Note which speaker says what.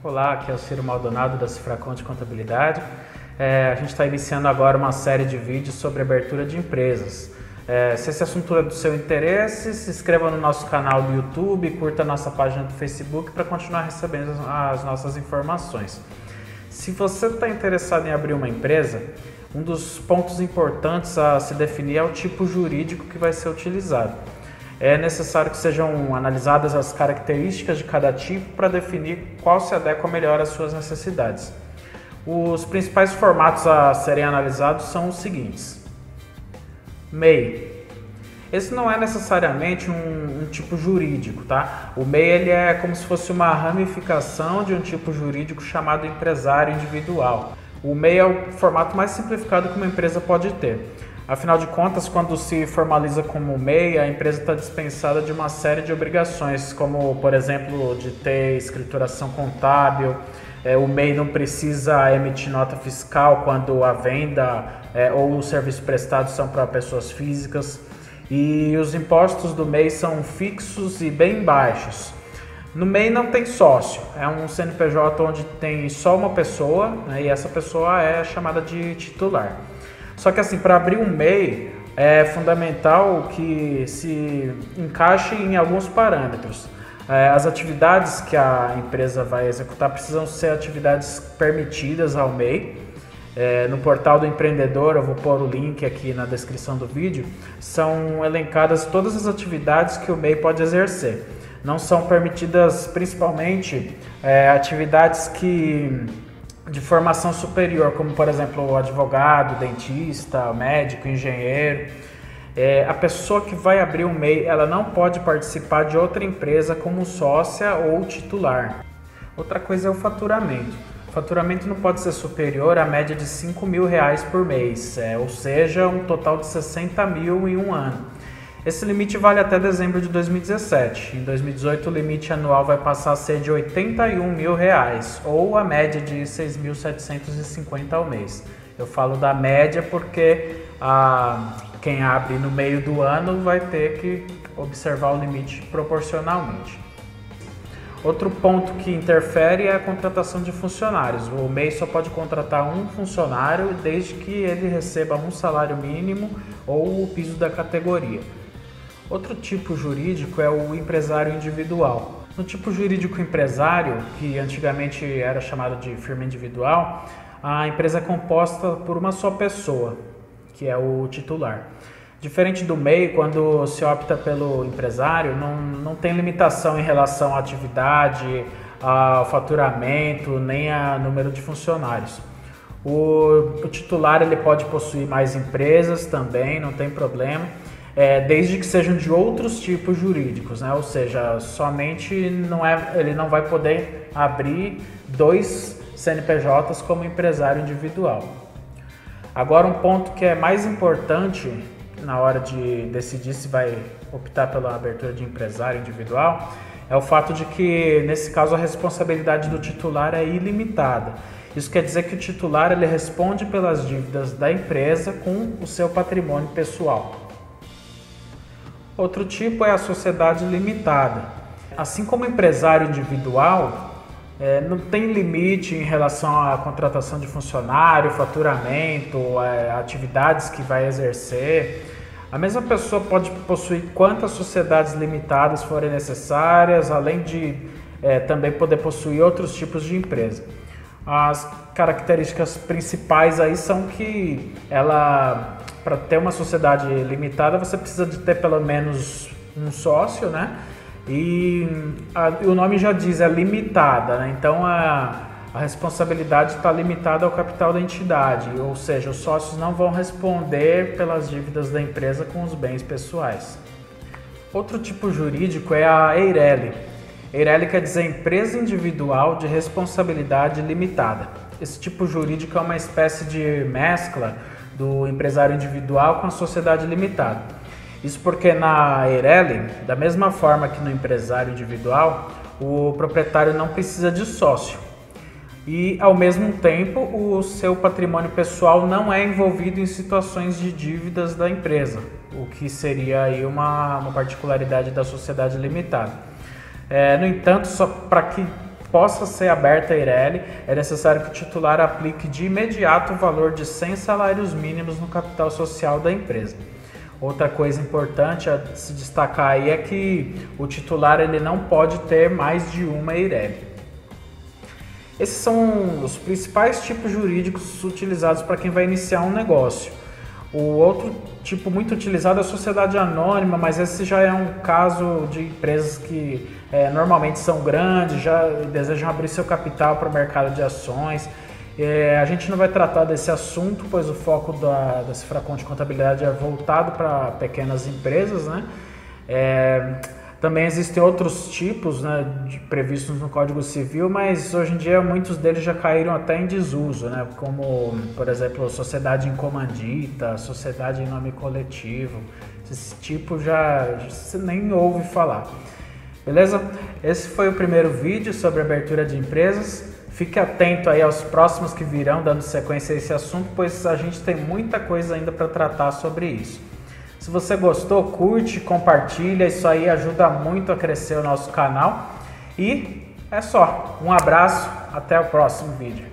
Speaker 1: Olá, aqui é o Ciro Maldonado da Cifraconte Contabilidade. A gente está iniciando agora uma série de vídeos sobre abertura de empresas. Se esse assunto é do seu interesse, se inscreva no nosso canal do YouTube, curta a nossa página do Facebook para continuar recebendo as nossas informações. Se você está interessado em abrir uma empresa, um dos pontos importantes a se definir é o tipo jurídico que vai ser utilizado. É necessário que sejam analisadas as características de cada tipo para definir qual se adequa melhor às suas necessidades. Os principais formatos a serem analisados são os seguintes. MEI. Esse não é necessariamente um tipo jurídico, tá? O MEI ele é como se fosse uma ramificação de um tipo jurídico chamado empresário individual. O MEI é o formato mais simplificado que uma empresa pode ter. Afinal de contas, quando se formaliza como MEI, a empresa está dispensada de uma série de obrigações, como, por exemplo, de ter escrituração contábil. O MEI não precisa emitir nota fiscal quando a venda ou o serviço prestado são para pessoas físicas. E os impostos do MEI são fixos e bem baixos. No MEI não tem sócio, é um CNPJ onde tem só uma pessoa, né, e essa pessoa é chamada de titular. Só que assim, para abrir um MEI é fundamental que se encaixe em alguns parâmetros. As atividades que a empresa vai executar precisam ser atividades permitidas ao MEI. No portal do empreendedor, eu vou pôr o link aqui na descrição do vídeo, são elencadas todas as atividades que o MEI pode exercer. Não são permitidas principalmente atividades de formação superior, como por exemplo o advogado, dentista, médico, engenheiro. A pessoa que vai abrir um MEI, ela não pode participar de outra empresa como sócia ou titular. Outra coisa é o faturamento. O faturamento não pode ser superior à média de R$5.000 por mês, ou seja, um total de 60 mil em um ano. Esse limite vale até dezembro de 2017. Em 2018, o limite anual vai passar a ser de R$81.000, ou a média de R$6.750 ao mês. Eu falo da média porque quem abre no meio do ano vai ter que observar o limite proporcionalmente. Outro ponto que interfere é a contratação de funcionários. O MEI só pode contratar um funcionário desde que ele receba um salário mínimo ou o piso da categoria. Outro tipo jurídico é o empresário individual. No tipo jurídico empresário, que antigamente era chamado de firma individual, a empresa é composta por uma só pessoa, que é o titular. Diferente do MEI, quando se opta pelo empresário, não tem limitação em relação à atividade, ao faturamento, nem a número de funcionários. O titular ele pode possuir mais empresas também, não tem problema. Desde que sejam de outros tipos jurídicos, né? Ou seja, somente ele não vai poder abrir 2 CNPJs como empresário individual. Agora, um ponto que é mais importante na hora de decidir se vai optar pela abertura de empresário individual é o fato de que, nesse caso, a responsabilidade do titular é ilimitada. Isso quer dizer que o titular ele responde pelas dívidas da empresa com o seu patrimônio pessoal. Outro tipo é a sociedade limitada. Assim como o empresário individual, não tem limite em relação à contratação de funcionário, faturamento, atividades que vai exercer. A mesma pessoa pode possuir quantas sociedades limitadas forem necessárias, além de também poder possuir outros tipos de empresa. As características principais aí são que para ter uma sociedade limitada, você precisa de ter pelo menos um sócio, né? E o nome já diz, é limitada, né? Então a responsabilidade está limitada ao capital da entidade, ou seja, os sócios não vão responder pelas dívidas da empresa com os bens pessoais. Outro tipo jurídico é a EIRELI. EIRELI quer dizer Empresa Individual de Responsabilidade Limitada. Esse tipo jurídico é uma espécie de mescla do empresário individual com a sociedade limitada. Isso porque na EIRELI, da mesma forma que no empresário individual, o proprietário não precisa de sócio. E, ao mesmo tempo, o seu patrimônio pessoal não é envolvido em situações de dívidas da empresa, o que seria aí uma particularidade da sociedade limitada. No entanto, só para que possa ser aberta a Eireli, é necessário que o titular aplique de imediato o valor de 100 salários mínimos no capital social da empresa. Outra coisa importante a se destacar aí é que o titular ele não pode ter mais de uma Eireli. Esses são os principais tipos jurídicos utilizados para quem vai iniciar um negócio. O outro tipo muito utilizado é a sociedade anônima, mas esse já é um caso de empresas que normalmente são grandes, já desejam abrir seu capital para o mercado de ações. A gente não vai tratar desse assunto, pois o foco da Cifracom de Contabilidade é voltado para pequenas empresas, né? Também existem outros tipos, né, previstos no Código Civil, mas hoje em dia muitos deles já caíram até em desuso, né, como, por exemplo, sociedade em comandita, sociedade em nome coletivo. Esse tipo já você nem ouve falar. Beleza? Esse foi o primeiro vídeo sobre abertura de empresas. Fique atento aí aos próximos que virão, dando sequência a esse assunto, pois a gente tem muita coisa ainda para tratar sobre isso. Se você gostou, curte, compartilha, isso aí ajuda muito a crescer o nosso canal. E é só, um abraço, até o próximo vídeo.